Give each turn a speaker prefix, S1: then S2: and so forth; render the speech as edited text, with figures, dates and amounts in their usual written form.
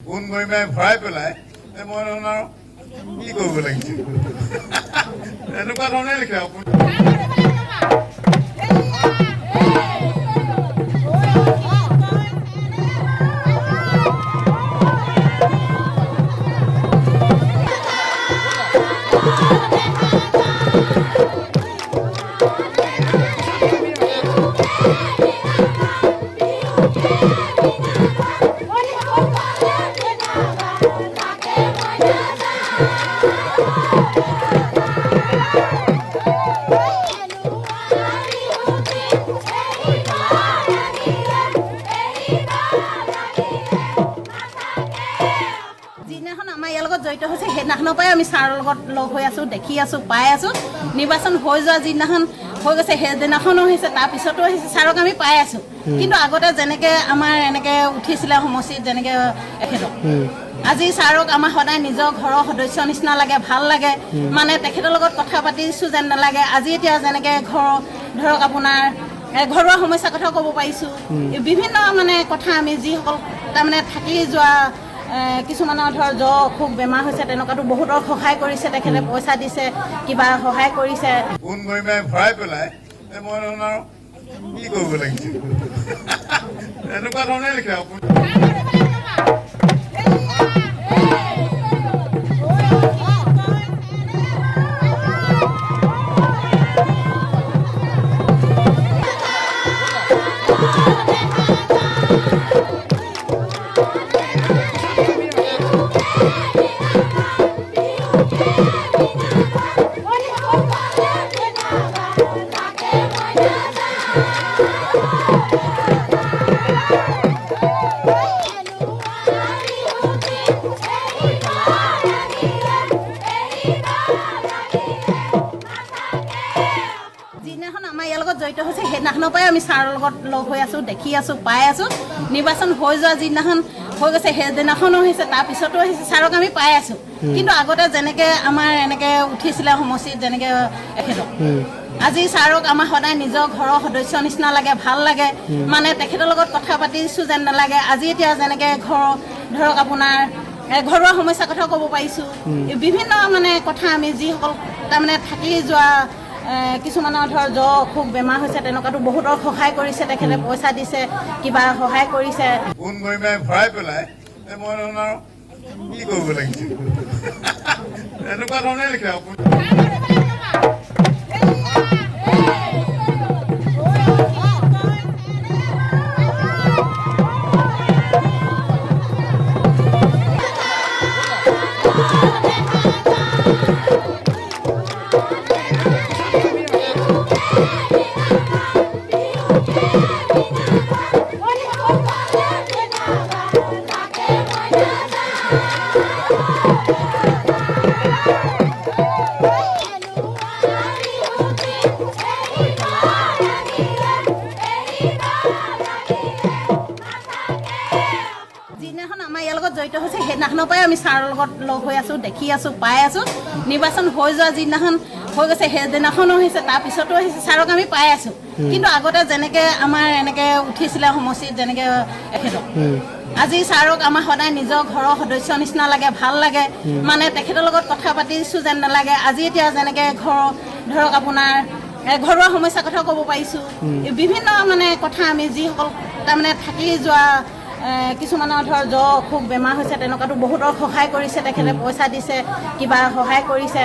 S1: Phone কৰি ভৰাই পেলাই মই আপোনাৰ কি কৰিব লাগিছিল এনেকুৱা ধৰণে লিখে আপুনি।
S2: আমাৰ ইয়াৰ লগত জড়িত হৈছে সেইদিনাখনৰ পৰাই আমি ছাৰৰ লগত লগ হৈ আছোঁ, দেখি আছোঁ, পাই আছোঁ। নিৰ্বাচন হৈ যোৱা যিদিনাখন হৈ গৈছে সেইদিনাখনো হৈছে, তাৰপিছতো হৈছে, ছাৰক আমি পাই আছোঁ। কিন্তু আগতে যেনেকৈ আমাৰ এনেকৈ উঠিছিলে সমষ্টিত যেনেকৈ এখেতক আজি ছাৰক আমাৰ সদায় নিজৰ ঘৰৰ সদস্যৰ নিচিনা লাগে, ভাল লাগে। মানে তেখেতৰ লগত কথা পাতিছোঁ যেন নালাগে। আজি এতিয়া যেনেকৈ ধৰক আপোনাৰ ঘৰুৱা সমস্যাৰ কথা ক'ব পাৰিছোঁ। বিভিন্ন মানে কথা আমি যিসকল তাৰমানে থাকি যোৱা কিছুমানৰ ধৰ জ্বৰ অসুখ বেমাৰ হৈছে তেনেকুৱাতো বহুতৰ সহায় কৰিছে, তেখেতে পইচা দিছে, কিবা সহায় কৰিছে।
S1: ফোন কৰি ভৰাই পেলাই মই আপোনাৰ কি কৰিব লাগিছিল এনেকুৱা ধৰণে লিখে আপুনি।
S2: যিদিনাখন আমাৰ ইয়াৰ লগত জড়িত হৈছে সেইদিনাখনৰ পৰাই আমি ছাৰৰ লগত লগ হৈ আছোঁ, দেখি আছোঁ, পাই আছোঁ। নিৰ্বাচন হৈ যোৱা যিদিনাখন হৈ গৈছে সেইদিনাখনো হৈছে, তাৰপিছতো হৈছে, ছাৰক আমি পাই আছোঁ। কিন্তু আগতে যেনেকৈ আমাৰ এনেকৈ উঠিছিলে সমষ্টিত যেনেকৈ এখেতক আজি ছাৰক আমাৰ সদায় নিজৰ ঘৰৰ সদস্যৰ নিচিনা লাগে, ভাল লাগে। মানে তেখেতৰ লগত কথা পাতিছোঁ যেন নালাগে। আজি এতিয়া যেনেকৈ ধৰক আপোনাৰ ঘৰুৱা সমস্যাৰ কথা ক'ব পাৰিছোঁ। বিভিন্ন মানে কথা আমি যিসকল তাৰমানে থাকি যোৱা কিছুমানৰ ধৰ জ্বৰ অসুখ বেমাৰ হৈছে তেনেকুৱাতো বহুতৰ সহায় কৰিছে, তেখেতে পইচা দিছে, কিবা সহায় কৰিছে।
S1: ফোন কৰি ভৰাই পেলাই মই আপোনাৰ কি কৰিব লাগিছিল এনেকুৱা ধৰণে লিখে আপুনি।
S2: যিদিনাখন আমাৰ ইয়াৰ লগত জড়িত হৈছে সেইদিনাখনৰ পৰাই আমি ছাৰৰ লগত লগ হৈ আছোঁ, দেখি আছোঁ, পাই আছোঁ। নিৰ্বাচন হৈ যোৱা যিদিনাখন হৈ গৈছে সেইদিনাখনো হৈছে, তাৰপিছতো হৈছে, ছাৰক আমি পাই আছোঁ। কিন্তু আগতে যেনেকৈ আমাৰ এনেকৈ উঠিছিলে সমষ্টিত যেনেকৈ এখেতক আজি ছাৰক আমাৰ সদায় নিজৰ ঘৰৰ সদস্যৰ নিচিনা লাগে, ভাল লাগে। মানে তেখেতৰ লগত কথা পাতিছোঁ যেন নালাগে। আজি এতিয়া যেনেকৈ ধৰক আপোনাৰ ঘৰুৱা সমস্যাৰ কথা ক'ব পাৰিছোঁ। বিভিন্ন মানে কথা আমি যিসকল তাৰমানে থাকি যোৱা কিছুমানৰ ধৰ জ্বৰ অসুখ বেমাৰ হৈছে তেনেকুৱাতো বহুতৰ সহায় কৰিছে, তেখেতে পইচা দিছে, কিবা সহায় কৰিছে।